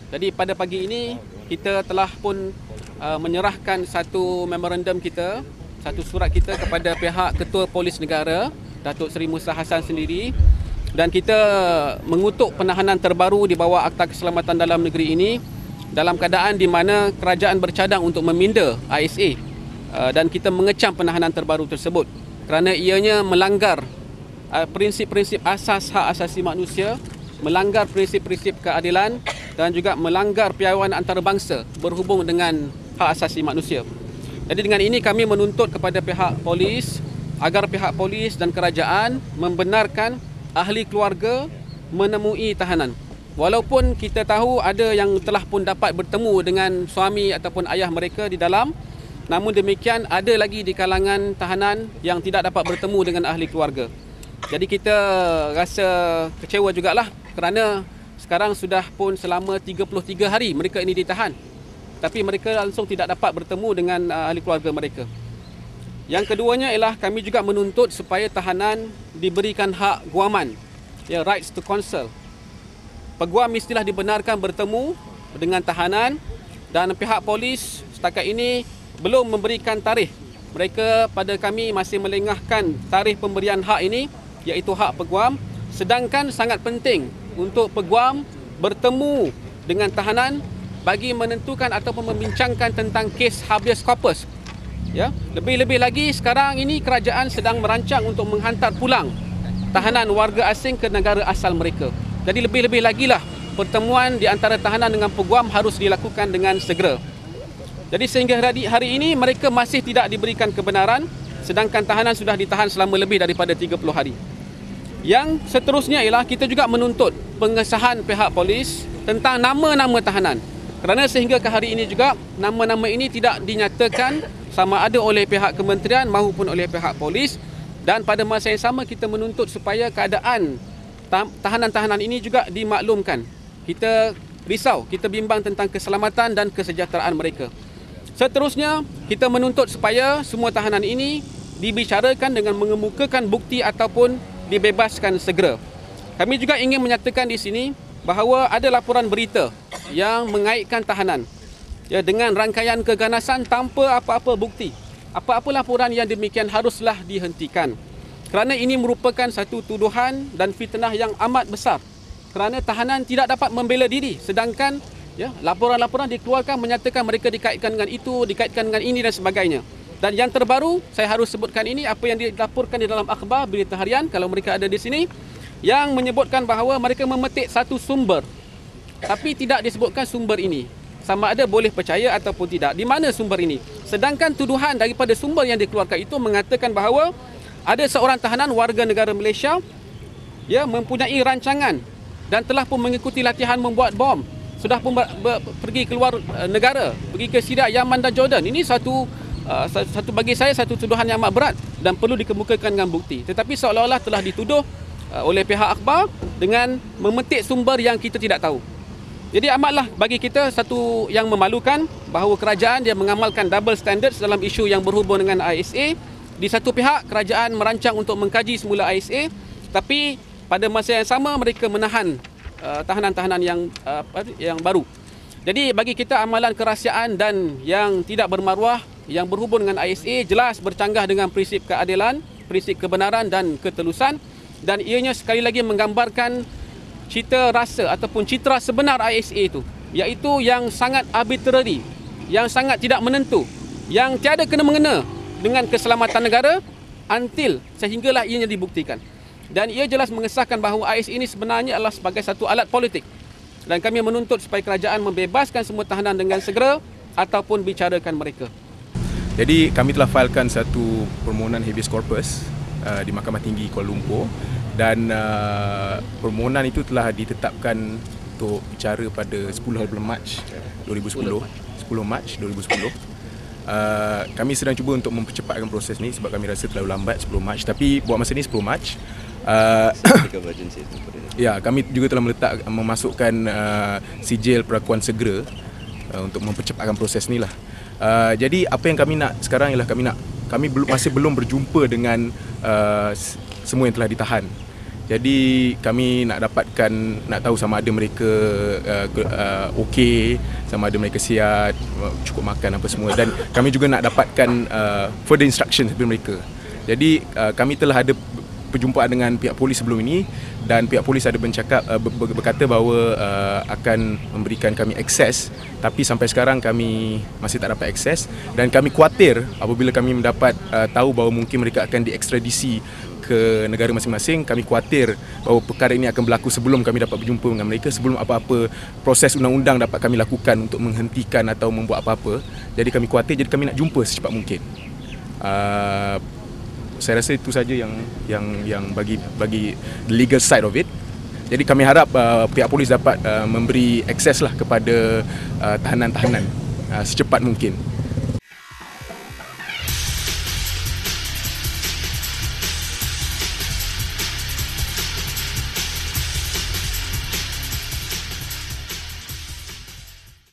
Jadi pada pagi ini kita telah pun menyerahkan satu memorandum kita, satu surat kita kepada pihak Ketua Polis Negara, Datuk Seri Musa Hassan sendiri, dan kita mengutuk penahanan terbaru di bawah Akta Keselamatan Dalam Negeri ini dalam keadaan di mana kerajaan bercadang untuk meminda ISA, dan kita mengecam penahanan terbaru tersebut kerana ianya melanggar prinsip-prinsip asas hak asasi manusia, melanggar prinsip-prinsip keadilan dan juga melanggar piawaian antarabangsa berhubung dengan hak asasi manusia. Jadi dengan ini kami menuntut kepada pihak polis agar pihak polis dan kerajaan membenarkan ahli keluarga menemui tahanan. Walaupun kita tahu ada yang telah pun dapat bertemu dengan suami ataupun ayah mereka di dalam, namun demikian ada lagi di kalangan tahanan yang tidak dapat bertemu dengan ahli keluarga. Jadi kita rasa kecewa jugalah kerana sekarang sudah pun selama 33 hari mereka ini ditahan, tapi mereka langsung tidak dapat bertemu dengan ahli keluarga mereka. Yang keduanya ialah kami juga menuntut supaya tahanan diberikan hak guaman, ya, rights to counsel. Peguam mestilah dibenarkan bertemu dengan tahanan, dan pihak polis setakat ini belum memberikan tarikh. Mereka pada kami masih melengahkan tarikh pemberian hak ini, iaitu hak peguam, sedangkan sangat penting untuk peguam bertemu dengan tahanan bagi menentukan ataupun membincangkan tentang kes habeas corpus. Ya, lebih-lebih lagi sekarang ini kerajaan sedang merancang untuk menghantar pulang tahanan warga asing ke negara asal mereka. Jadi lebih-lebih lagilah pertemuan di antara tahanan dengan peguam harus dilakukan dengan segera. Jadi sehingga hari ini mereka masih tidak diberikan kebenaran, sedangkan tahanan sudah ditahan selama lebih daripada 30 hari. Yang seterusnya ialah kita juga menuntut pengesahan pihak polis tentang nama-nama tahanan. Kerana sehingga ke hari ini juga nama-nama ini tidak dinyatakan sama ada oleh pihak kementerian maupun oleh pihak polis, dan pada masa yang sama kita menuntut supaya keadaan tahanan-tahanan ini juga dimaklumkan. Kita risau, kita bimbang tentang keselamatan dan kesejahteraan mereka. Seterusnya kita menuntut supaya semua tahanan ini dibicarakan dengan mengemukakan bukti ataupun dibebaskan segera. Kami juga ingin menyatakan di sini bahawa ada laporan berita yang mengaitkan tahanan, ya, dengan rangkaian keganasan tanpa apa-apa bukti. Apa-apa laporan yang demikian haruslah dihentikan, kerana ini merupakan satu tuduhan dan fitnah yang amat besar, kerana tahanan tidak dapat membela diri, sedangkan ya, laporan-laporan dikeluarkan menyatakan mereka dikaitkan dengan itu, dikaitkan dengan ini dan sebagainya. Dan yang terbaru, saya harus sebutkan ini, apa yang dilaporkan di dalam akhbar berita harian, kalau mereka ada di sini, yang menyebutkan bahawa mereka memetik satu sumber, tapi tidak disebutkan sumber ini sama ada boleh percaya ataupun tidak. Di mana sumber ini? Sedangkan tuduhan daripada sumber yang dikeluarkan itu mengatakan bahawa ada seorang tahanan warga negara Malaysia, ya, mempunyai rancangan dan telah pun mengikuti latihan membuat bom. Sudah pun pergi keluar negara, pergi ke Syria, Yaman dan Jordan. Ini satu bagi saya satu tuduhan yang amat berat dan perlu dikemukakan dengan bukti. Tetapi seolah-olah telah dituduh oleh pihak akhbar dengan memetik sumber yang kita tidak tahu. Jadi amatlah bagi kita satu yang memalukan bahawa kerajaan dia mengamalkan double standards dalam isu yang berhubung dengan ISA. Di satu pihak kerajaan merancang untuk mengkaji semula ISA, tapi pada masa yang sama mereka menahan tahanan-tahanan yang baru. Jadi bagi kita amalan kerahsiaan dan yang tidak bermaruah yang berhubung dengan ISA jelas bercanggah dengan prinsip keadilan, prinsip kebenaran dan ketelusan, dan ianya sekali lagi menggambarkan cita rasa ataupun citra sebenar ISA itu, iaitu yang sangat arbitrary, yang sangat tidak menentu, yang tiada kena-mengena dengan keselamatan negara until sehinggalah ianya dibuktikan. Dan ia jelas mengesahkan bahawa ISA ini sebenarnya adalah sebagai satu alat politik, dan kami menuntut supaya kerajaan membebaskan semua tahanan dengan segera ataupun bicarakan mereka. Jadi kami telah filekan satu permohonan habeas corpus di Mahkamah Tinggi Kuala Lumpur, dan permohonan itu telah ditetapkan untuk bicara pada 10 bulan Mac 2010. 10 Mac 2010. Kami sedang cuba untuk mempercepatkan proses ni sebab kami rasa terlalu lambat 10 Mac, tapi buat masa ni 10 Mac. Ya, kami juga telah memasukkan sijil perakuan segera untuk mempercepatkan proses ni lah. Jadi apa yang kami nak sekarang ialah kami masih belum berjumpa dengan semua yang telah ditahan. Jadi kami nak tahu sama ada mereka okey, sama ada mereka sihat, cukup makan apa semua, dan kami juga nak dapatkan further instructions daripada mereka. Jadi kami telah ada perjumpaan dengan pihak polis sebelum ini, dan pihak polis ada berkata bahawa akan memberikan kami akses, tapi sampai sekarang kami masih tak dapat akses, dan kami khawatir apabila kami mendapat tahu bahawa mungkin mereka akan diekstradisi ke negara masing-masing. Kami khawatir bahawa perkara ini akan berlaku sebelum kami dapat berjumpa dengan mereka, sebelum apa-apa proses undang-undang dapat kami lakukan untuk menghentikan atau membuat apa-apa. Jadi kami khawatir, jadi kami nak jumpa secepat mungkin. Saya rasa itu saja yang bagi the legal side of it. Jadi kami harap pihak polis dapat memberi akses lah kepada tahanan-tahanan secepat mungkin.